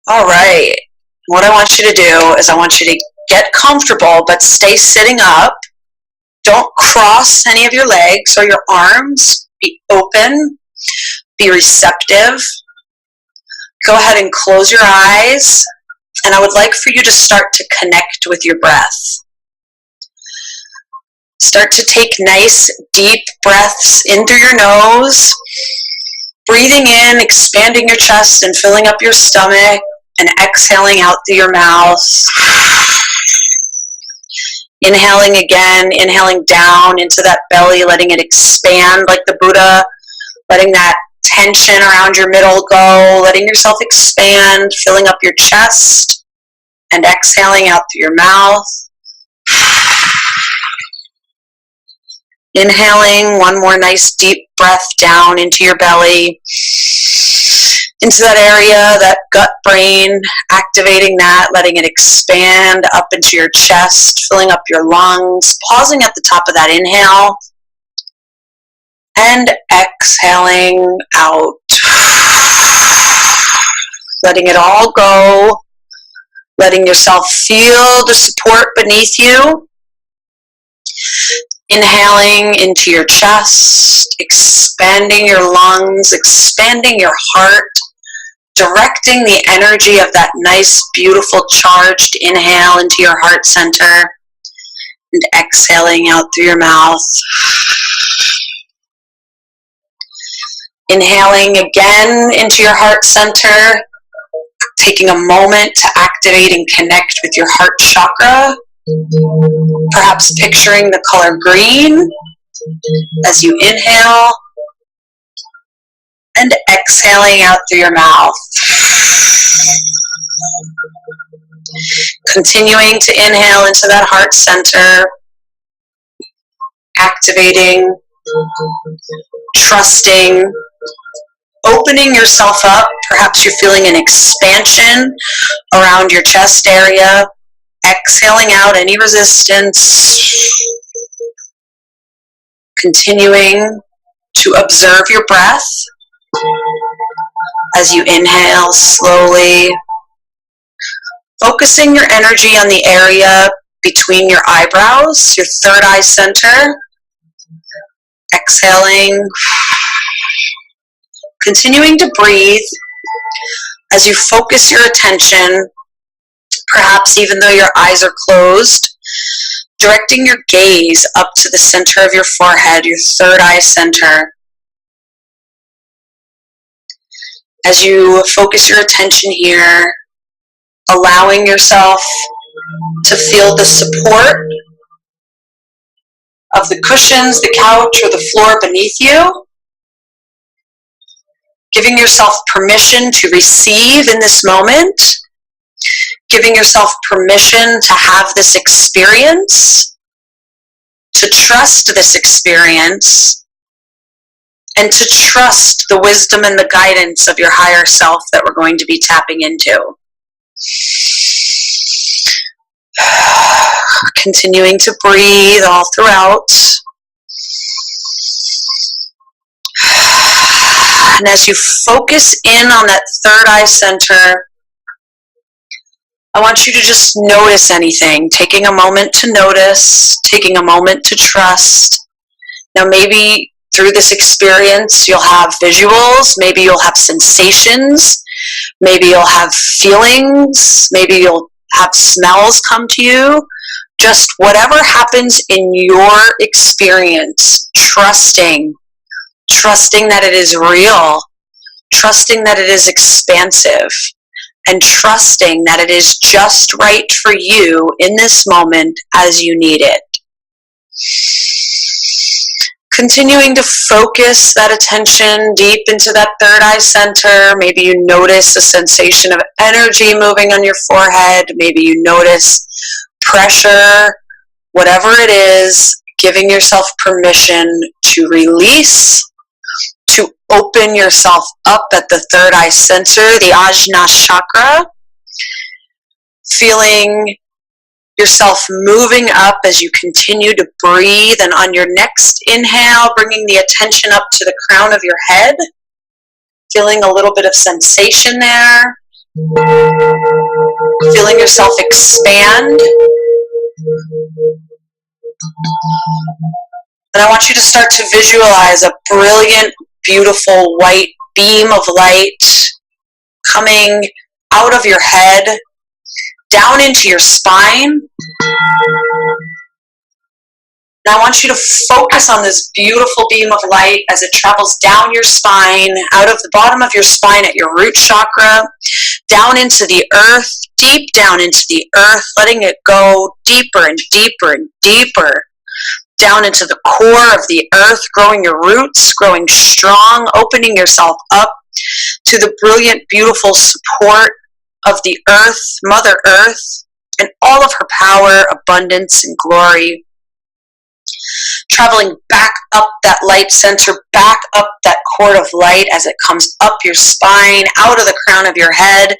All right. What I want you to do is I want you to get comfortable, but stay sitting up. Don't cross any of your legs or your arms. Be open. Be receptive. Go ahead and close your eyes. And I would like for you to start to connect with your breath. Start to take nice, deep breaths in through your nose. Breathing in, expanding your chest and filling up your stomach. And exhaling out through your mouth. Inhaling again, inhaling down into that belly, letting it expand like the Buddha, letting that tension around your middle go, letting yourself expand, filling up your chest, and exhaling out through your mouth. Inhaling, one more nice deep breath down into your belly, into that area, that gut brain, activating that, letting it expand up into your chest, filling up your lungs, pausing at the top of that inhale, and exhaling out. Letting it all go, letting yourself feel the support beneath you. Inhaling into your chest, expanding your lungs, expanding your heart, directing the energy of that nice, beautiful, charged inhale into your heart center, and exhaling out through your mouth. Inhaling again into your heart center, taking a moment to activate and connect with your heart chakra. Perhaps picturing the color green as you inhale and exhaling out through your mouth. Continuing to inhale into that heart center, activating, trusting, opening yourself up. Perhaps you're feeling an expansion around your chest area. Exhaling out any resistance. Continuing to observe your breath as you inhale slowly. Focusing your energy on the area between your eyebrows, your third eye center. Exhaling. Continuing to breathe as you focus your attention. Perhaps even though your eyes are closed, directing your gaze up to the center of your forehead, your third eye center. As you focus your attention here, allowing yourself to feel the support of the cushions, the couch, or the floor beneath you. Giving yourself permission to receive in this moment. Giving yourself permission to have this experience, to trust this experience, and to trust the wisdom and the guidance of your higher self that we're going to be tapping into. Continuing to breathe all throughout. And as you focus in on that third eye center, I want you to just notice anything, taking a moment to notice, taking a moment to trust. Now maybe through this experience you'll have visuals, maybe you'll have sensations, maybe you'll have feelings, maybe you'll have smells come to you. Just whatever happens in your experience, trusting that it is real, trusting that it is expansive, and trusting that it is just right for you in this moment as you need it. Continuing to focus that attention deep into that third eye center. Maybe you notice a sensation of energy moving on your forehead. Maybe you notice pressure, whatever it is, giving yourself permission to release, to open yourself up at the third eye center, the Ajna chakra, feeling yourself moving up as you continue to breathe, and on your next inhale, bringing the attention up to the crown of your head, feeling a little bit of sensation there, Feeling yourself expand. And I want you to start to visualize a brilliant, beautiful white beam of light coming out of your head, down into your spine. And I want you to focus on this beautiful beam of light as it travels down your spine, out of the bottom of your spine at your root chakra, down into the earth, deep down into the earth, letting it go deeper and deeper and deeper, down into the core of the earth, growing your roots, growing strong, opening yourself up to the brilliant, beautiful support of the earth, Mother Earth, and all of her power, abundance, and glory. Traveling back up that light center, back up that cord of light as it comes up your spine, out of the crown of your head,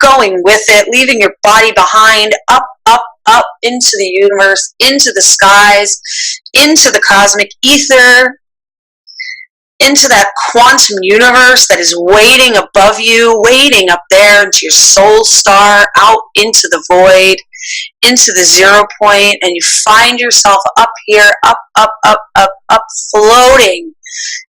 going with it, leaving your body behind, up, up, up into the universe, into the skies, into the cosmic ether, into that quantum universe that is waiting above you, waiting up there into your soul star, out into the void, into the 0 point, and you find yourself up here, up, up, up, up, up, floating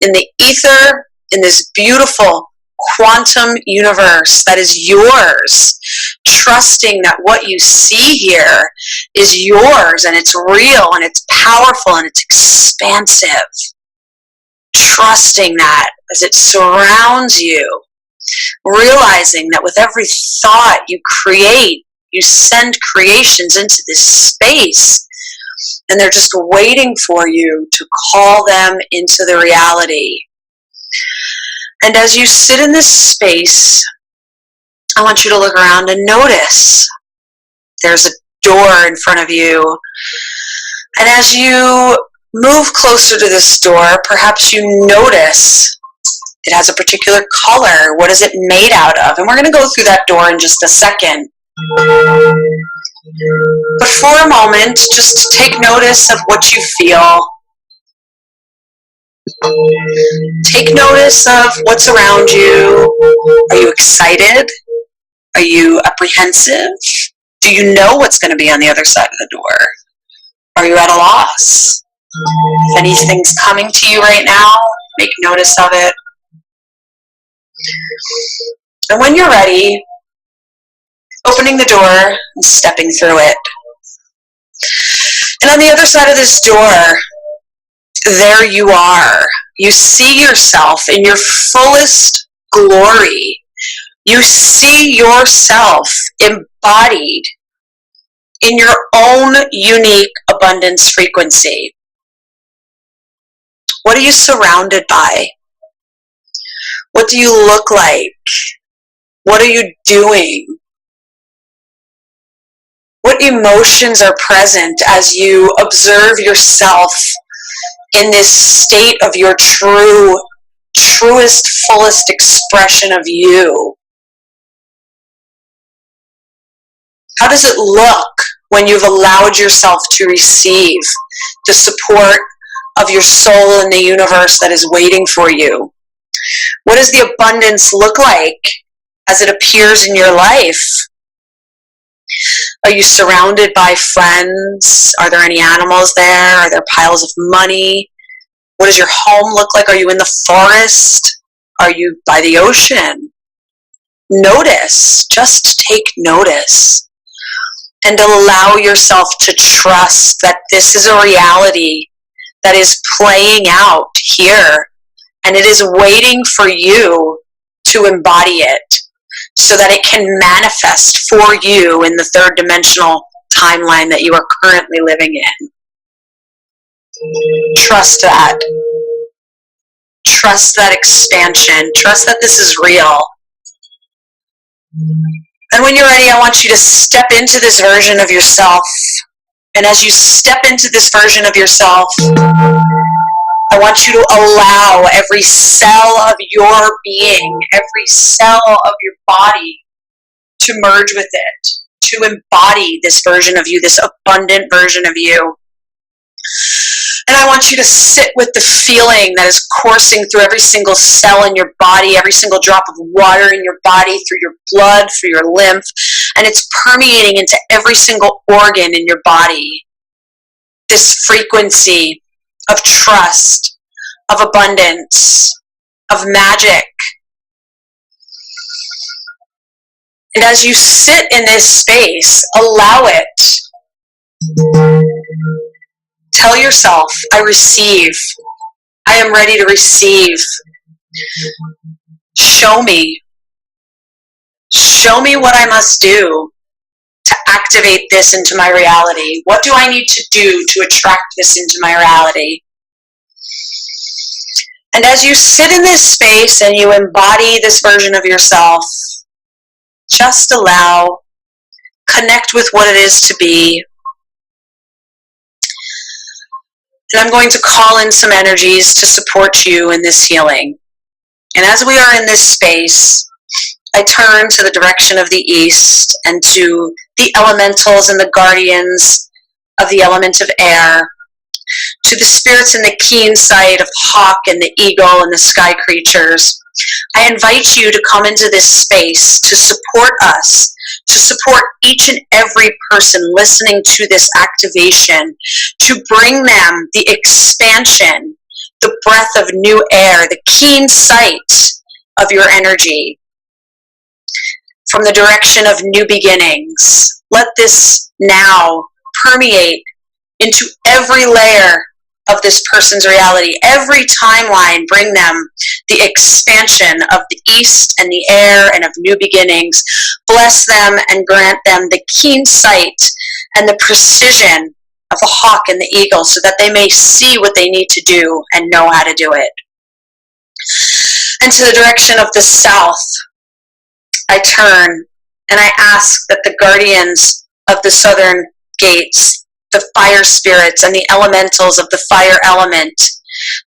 in the ether, in this beautiful quantum universe that is yours, trusting that what you see here is yours, and it's real, and it's powerful, and it's expansive. Trusting that as it surrounds you, realizing that with every thought you create, you send creations into this space, and they're just waiting for you to call them into the reality. And as you sit in this space, I want you to look around and notice there's a door in front of you. And as you move closer to this door, perhaps you notice it has a particular color. What is it made out of? And we're going to go through that door in just a second. But for a moment, just take notice of what you feel. Take notice of what's around you. Are you excited? Are you apprehensive? Do you know what's going to be on the other side of the door? Are you at a loss? If anything's coming to you right now, make notice of it. And when you're ready, opening the door and stepping through it. And on the other side of this door, there you are. You see yourself in your fullest glory. You see yourself embodied in your own unique abundance frequency. What are you surrounded by? What do you look like? What are you doing? What emotions are present as you observe yourself in this state of your truest, fullest expression of you? How does it look when you've allowed yourself to receive the support of your soul in the universe that is waiting for you? What does the abundance look like as it appears in your life? Are you surrounded by friends? Are there any animals there? Are there piles of money? What does your home look like? Are you in the forest? Are you by the ocean? Notice, just take notice. And allow yourself to trust that this is a reality that is playing out here. And it is waiting for you to embody it so that it can manifest for you in the third dimensional timeline that you are currently living in. Trust that. Trust that expansion. Trust that this is real. And when you're ready, I want you to step into this version of yourself. And as you step into this version of yourself, I want you to allow every cell of your being, every cell of your body to merge with it, to embody this version of you, this abundant version of you. And I want you to sit with the feeling that is coursing through every single cell in your body, every single drop of water in your body, through your blood, through your lymph, and it's permeating into every single organ in your body. This frequency of trust, of abundance, of magic. And as you sit in this space, allow it. Tell yourself, I receive. I am ready to receive. Show me. Show me what I must do to activate this into my reality. What do I need to do to attract this into my reality? And as you sit in this space and you embody this version of yourself, just allow, connect with what it is to be. And I'm going to call in some energies to support you in this healing. And as we are in this space, I turn to the direction of the east and to the elementals and the guardians of the element of air, to the spirits in the keen sight of hawk and the eagle and the sky creatures. I invite you to come into this space to support us, to support each and every person listening to this activation, to bring them the expansion, the breath of new air, the keen sight of your energy from the direction of new beginnings. Let this now permeate into every layer of this person's reality. Every timeline, bring them the expansion of the east and the air and of new beginnings. Bless them and grant them the keen sight and the precision of the hawk and the eagle so that they may see what they need to do and know how to do it. And to the direction of the south, I turn and I ask that the guardians of the southern gates, the fire spirits and the elementals of the fire element,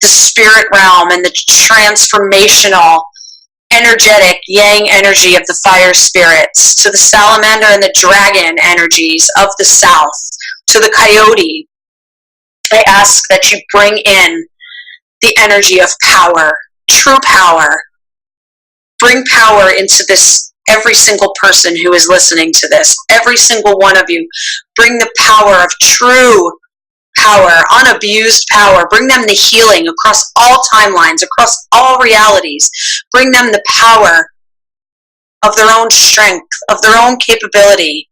the spirit realm and the transformational, energetic yang energy of the fire spirits, to the salamander and the dragon energies of the south, to the coyote, I ask that you bring in the energy of power, true power. Bring power into this. Every single person who is listening to this, every single one of you, bring the power of true power, unabused power. Bring them the healing across all timelines, across all realities. Bring them the power of their own strength, of their own capability.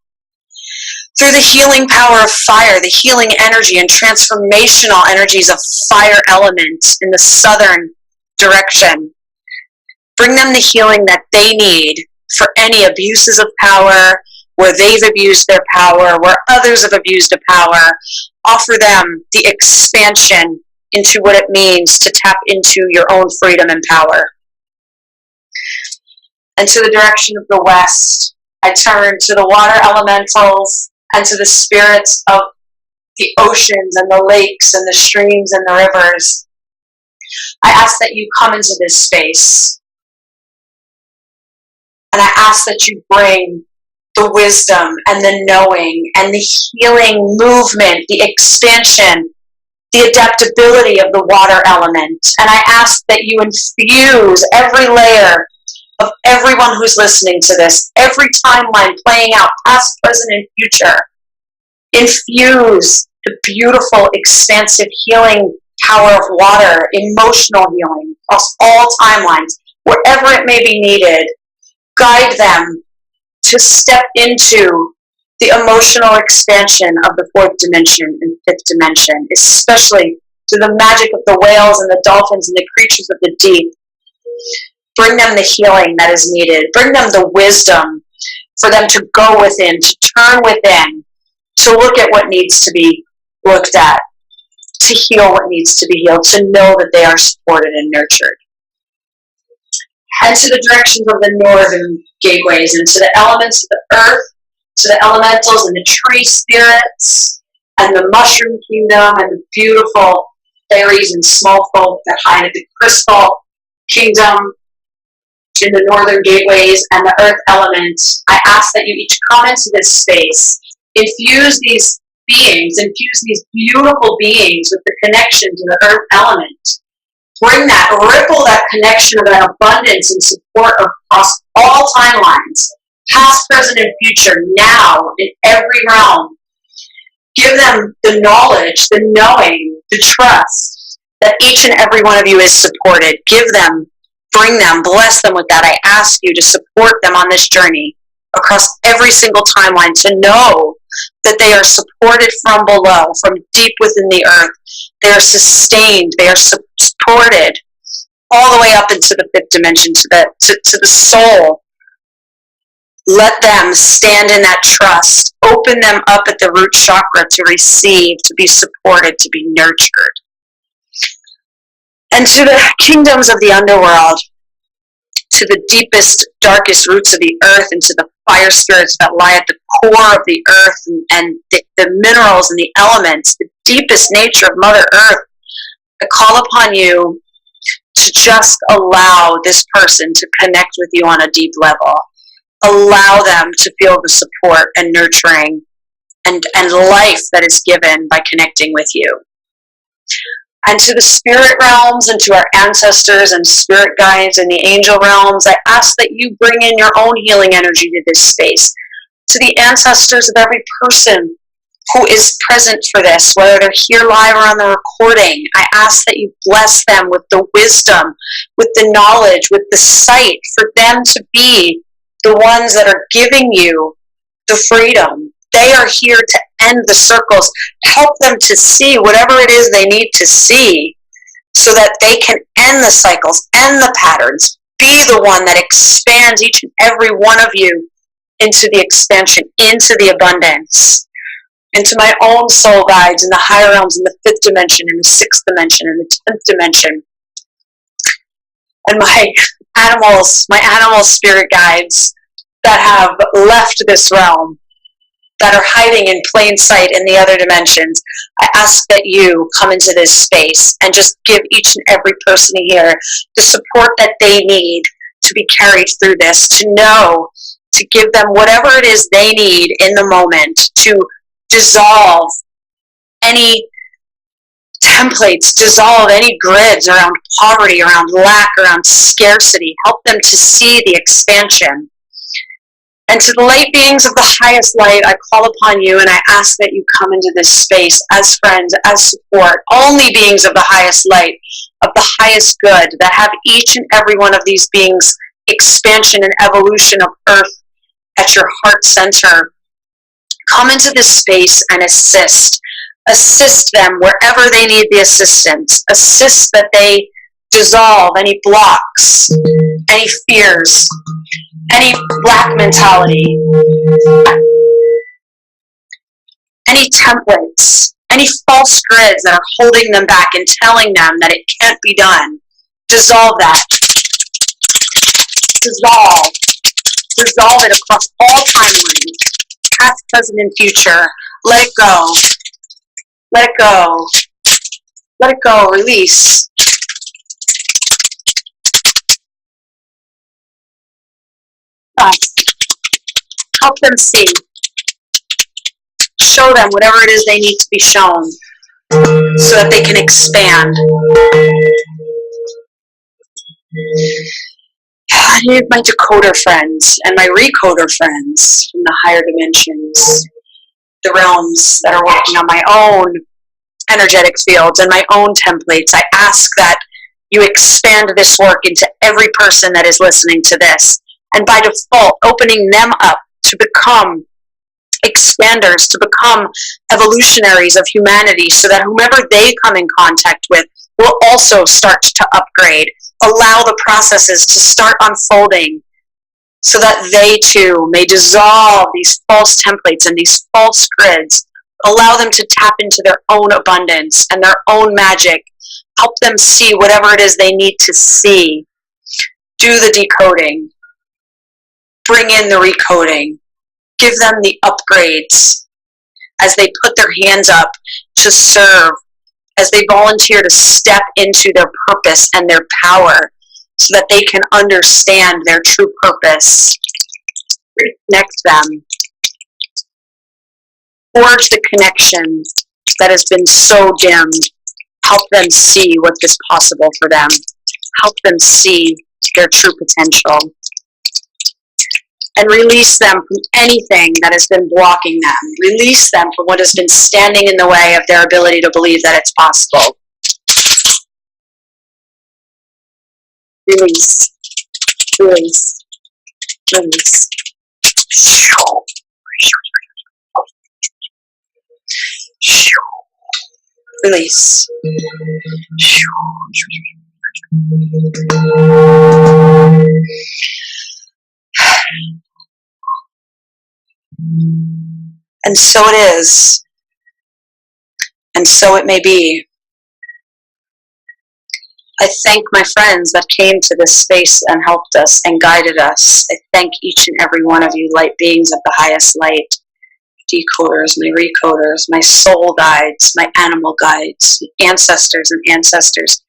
Through the healing power of fire, the healing energy and transformational energies of fire element in the southern direction. Bring them the healing that they need for any abuses of power, where they've abused their power, where others have abused a power. Offer them the expansion into what it means to tap into your own freedom and power. And to the direction of the west, I turn to the water elementals and to the spirits of the oceans and the lakes and the streams and the rivers. I ask that you come into this space. And I ask that you bring the wisdom and the knowing and the healing movement, the expansion, the adaptability of the water element. And I ask that you infuse every layer of everyone who's listening to this, every timeline playing out, past, present, and future. Infuse the beautiful, expansive healing power of water, emotional healing across all timelines, wherever it may be needed. Guide them to step into the emotional expansion of the fourth dimension and fifth dimension, especially to the magic of the whales and the dolphins and the creatures of the deep. Bring them the healing that is needed. Bring them the wisdom for them to go within, to turn within, to look at what needs to be looked at, to heal what needs to be healed, to know that they are supported and nurtured. And to the directions of the northern gateways, and to the elements of the earth, to the elementals and the tree spirits, and the mushroom kingdom, and the beautiful fairies and small folk that hide at the crystal kingdom, in the northern gateways, and the earth elements. I ask that you each come into this space, infuse these beings, infuse these beautiful beings with the connection to the earth element. Bring that, ripple that connection of that abundance and support across all timelines, past, present, and future, now, in every realm. Give them the knowledge, the knowing, the trust that each and every one of you is supported. Give them, bring them, bless them with that. I ask you to support them on this journey across every single timeline, to know that they are supported from below, from deep within the earth. They are sustained, they are supported all the way up into the fifth dimension, to the soul. Let them stand in that trust. Open them up at the root chakra to receive, to be supported, to be nurtured. And to the kingdoms of the underworld, to the deepest, darkest roots of the earth, and to the fire spirits that lie at the core of the earth, and the minerals and the elements, the deepest nature of Mother Earth, I call upon you to just allow this person to connect with you on a deep level. Allow them to feel the support and nurturing and life that is given by connecting with you. And to the spirit realms and to our ancestors and spirit guides and the angel realms, I ask that you bring in your own healing energy to this space. To the ancestors of every person who is present for this, whether they're here live or on the recording, I ask that you bless them with the wisdom, with the knowledge, with the sight, for them to be the ones that are giving you the freedom. They are here to end the circles, help them to see whatever it is they need to see, so that they can end the cycles, end the patterns, be the one that expands each and every one of you into the expansion, into the abundance. And to my own soul guides in the higher realms, in the fifth dimension, in the sixth dimension, in the 10th dimension, and my animal spirit guides that have left this realm, that are hiding in plain sight in the other dimensions, I ask that you come into this space and just give each and every person here the support that they need to be carried through this, to know, to give them whatever it is they need in the moment to dissolve any templates, dissolve any grids around poverty, around lack, around scarcity, help them to see the expansion. And to the light beings of the highest light, I call upon you and I ask that you come into this space as friends, as support, only beings of the highest light, of the highest good, that have each and every one of these beings expansion and evolution of earth at your heart center. Come into this space and assist. Assist them wherever they need the assistance. Assist that they dissolve any blocks, any fears, any black mentality, any templates, any false grids that are holding them back and telling them that it can't be done. Dissolve that. Dissolve. Dissolve it across all timelines, past, present, and future. Let it go. Let it go. Let it go. Release. Help them see. Show them whatever it is they need to be shown so that they can expand. I need my decoder friends and my recoder friends from the higher dimensions, the realms that are working on my own energetic fields and my own templates. I ask that you expand this work into every person that is listening to this, and by default, opening them up to become expanders, to become evolutionaries of humanity, so that whomever they come in contact with will also start to upgrade. Allow the processes to start unfolding so that they too may dissolve these false templates and these false grids. Allow them to tap into their own abundance and their own magic. Help them see whatever it is they need to see. Do the decoding. Bring in the recoding. Give them the upgrades as they put their hands up to serve, as they volunteer to step into their purpose and their power so that they can understand their true purpose. Reconnect them. Forge the connection that has been so dimmed. Help them see what is possible for them. Help them see their true potential. And release them from anything that has been blocking them. Release them from what has been standing in the way of their ability to believe that it's possible. Release. Release. Release. Release. And so it is. And so it may be. I thank my friends that came to this space and helped us and guided us. I thank each and every one of you light beings of the highest light. Decoders, my recoders, my soul guides, my animal guides, ancestors and ancestors,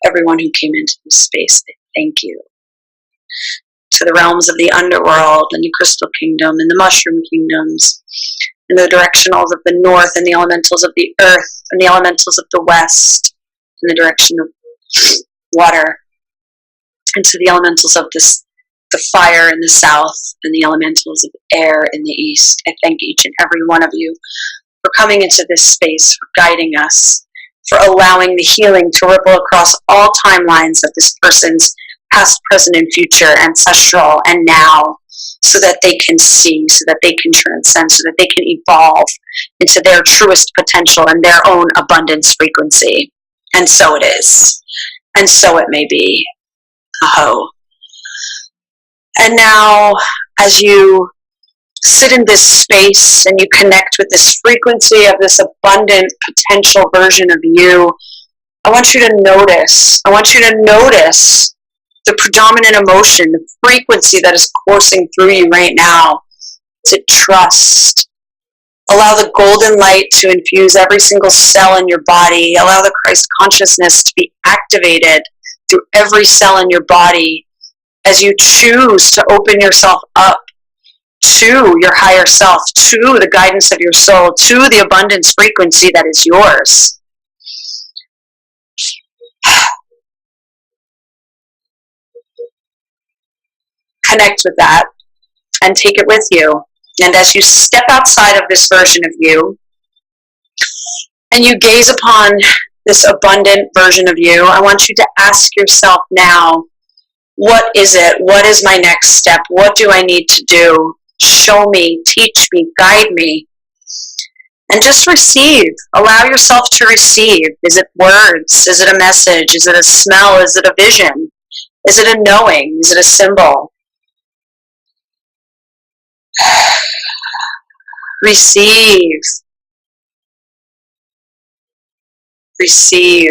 everyone who came into this space, I thank you. To the realms of the underworld and the crystal kingdom and the mushroom kingdoms, and the directionals of the north and the elementals of the earth and the elementals of the west, in the direction of water, and to the elementals of the fire in the south and the elementals of air in the east. I thank each and every one of you for coming into this space, for guiding us, for allowing the healing to ripple across all timelines of this person's past, present, and future, ancestral, and now, so that they can see, so that they can transcend, so that they can evolve into their truest potential and their own abundance frequency. And so it is. And so it may be. Aho. And now, as you sit in this space and you connect with this frequency of this abundant potential version of you, I want you to notice. I want you to notice the predominant emotion, the frequency that is coursing through you right now. To trust. Allow the golden light to infuse every single cell in your body. Allow the Christ consciousness to be activated through every cell in your body as you choose to open yourself up to your higher self, to the guidance of your soul, to the abundance frequency that is yours. Connect with that and take it with you. And as you step outside of this version of you and you gaze upon this abundant version of you, I want you to ask yourself now, what is it? What is my next step? What do I need to do? Show me, teach me, guide me. And just receive. Allow yourself to receive. Is it words? Is it a message? Is it a smell? Is it a vision? Is it a knowing? Is it a symbol? Receive. Receive.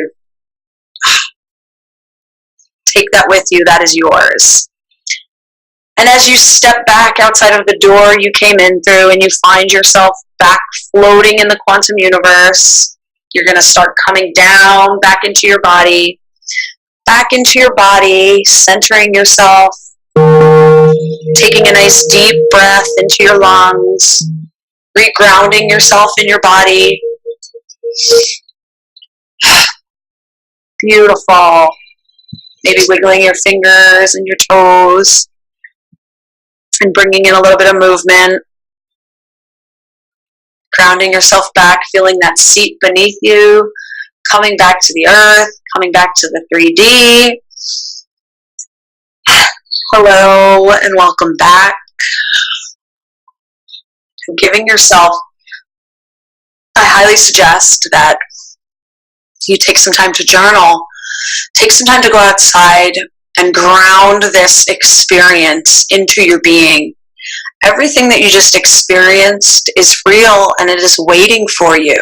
Take that with you. That is yours. And as you step back outside of the door you came in through and you find yourself back floating in the quantum universe, you're going to start coming down back into your body, centering yourself, taking a nice deep breath into your lungs, regrounding yourself in your body. Beautiful. Maybe wiggling your fingers and your toes and bringing in a little bit of movement. Grounding yourself back, feeling that seat beneath you, coming back to the earth, coming back to the 3D. Hello and welcome back. Giving yourself, I highly suggest that you take some time to journal, take some time to go outside and ground this experience into your being. Everything that you just experienced is real and it is waiting for you.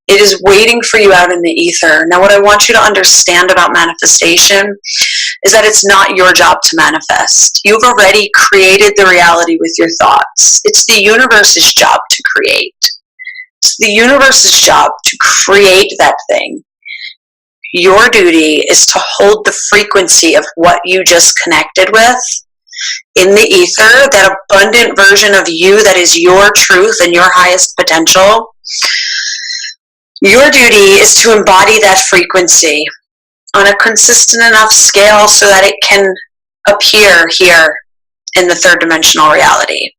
It is waiting for you out in the ether. Now, what I want you to understand about manifestation is that it's not your job to manifest. You've already created the reality with your thoughts. It's the universe's job to create. It's the universe's job to create that thing. Your duty is to hold the frequency of what you just connected with in the ether, that abundant version of you that is your truth and your highest potential, your duty is to embody that frequency on a consistent enough scale so that it can appear here in the third dimensional reality.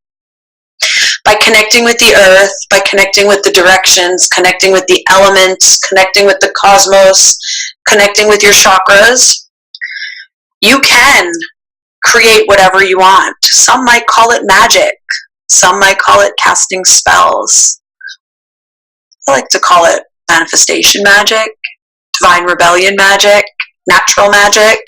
By connecting with the earth, by connecting with the directions, connecting with the elements, connecting with the cosmos, connecting with your chakras, you can create whatever you want. Some might call it magic. Some might call it casting spells. I like to call it manifestation magic, divine rebellion magic, natural magic.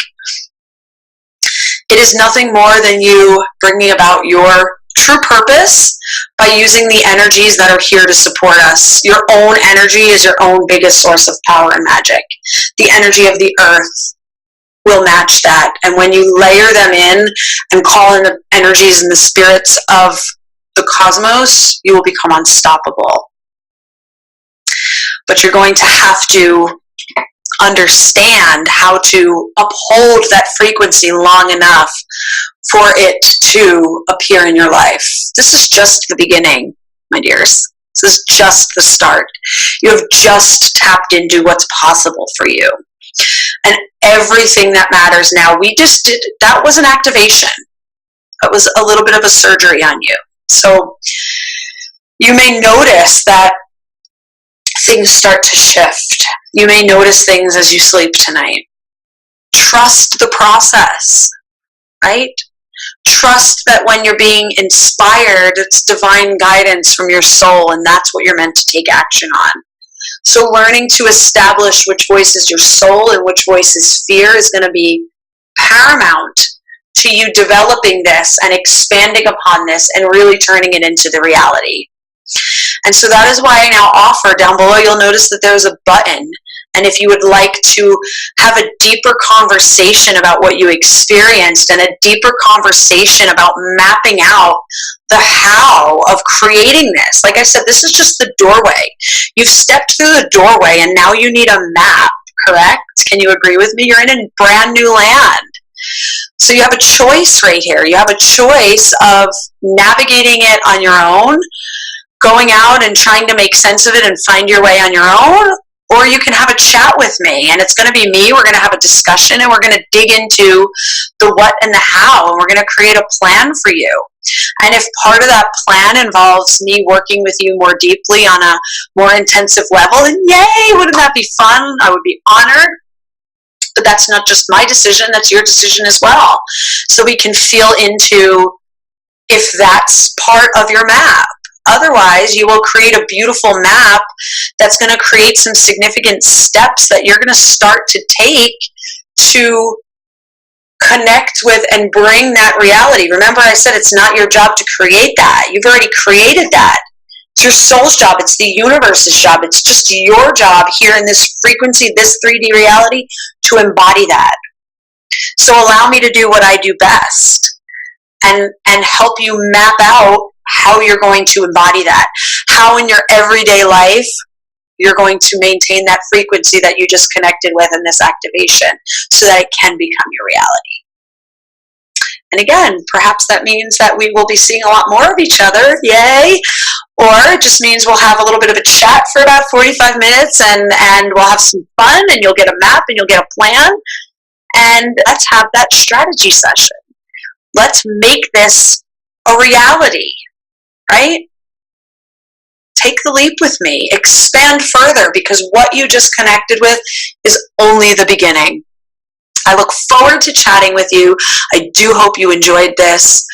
It is nothing more than you bringing about your true purpose by using the energies that are here to support us. Your own energy is your own biggest source of power and magic. The energy of the earth will match that. And when you layer them in and call in the energies and the spirits of the cosmos, you will become unstoppable. But you're going to have to understand how to uphold that frequency long enough for it to appear in your life. This is just the beginning, my dears. This is just the start. You have just tapped into what's possible for you. And everything that matters now, we just did, that was an activation. That was a little bit of a surgery on you. So you may notice that things start to shift. You may notice things as you sleep tonight. Trust the process, right? Trust that when you're being inspired, it's divine guidance from your soul, and that's what you're meant to take action on. So learning to establish which voice is your soul and which voice is fear is going to be paramount to you developing this and expanding upon this and really turning it into the reality. And so that is why I now offer down below, you'll notice that there's a button. And if you would like to have a deeper conversation about what you experienced and a deeper conversation about mapping out the how of creating this. Like I said, this is just the doorway. You've stepped through the doorway and now you need a map, correct? Can you agree with me? You're in a brand new land. So you have a choice right here. You have a choice of navigating it on your own, going out and trying to make sense of it and find your way on your own, or you can have a chat with me, and it's going to be me. We're going to have a discussion, and we're going to dig into the what and the how, and we're going to create a plan for you. And if part of that plan involves me working with you more deeply on a more intensive level, then yay, wouldn't that be fun? I would be honored. But that's not just my decision, that's your decision as well. So we can feel into if that's part of your map. Otherwise, you will create a beautiful map that's going to create some significant steps that you're going to start to take to connect with and bring that reality. Remember, I said it's not your job to create that. You've already created that. It's your soul's job. It's the universe's job. It's just your job here in this frequency, this 3D reality, to embody that. So allow me to do what I do best and help you map out how you're going to embody that, how in your everyday life you're going to maintain that frequency that you just connected with in this activation so that it can become your reality. And again, perhaps that means that we will be seeing a lot more of each other, yay, or it just means we'll have a little bit of a chat for about 45 minutes and we'll have some fun and you'll get a map and you'll get a plan, and let's have that strategy session. Let's make this a reality. Right? Take the leap with me. Expand further, because what you just connected with is only the beginning. I look forward to chatting with you. I do hope you enjoyed this.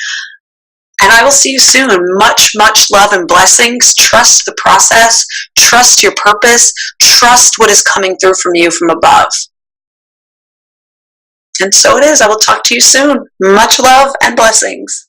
And I will see you soon. Much, much love and blessings. Trust the process. Trust your purpose. Trust what is coming through from you from above. And so it is. I will talk to you soon. Much love and blessings.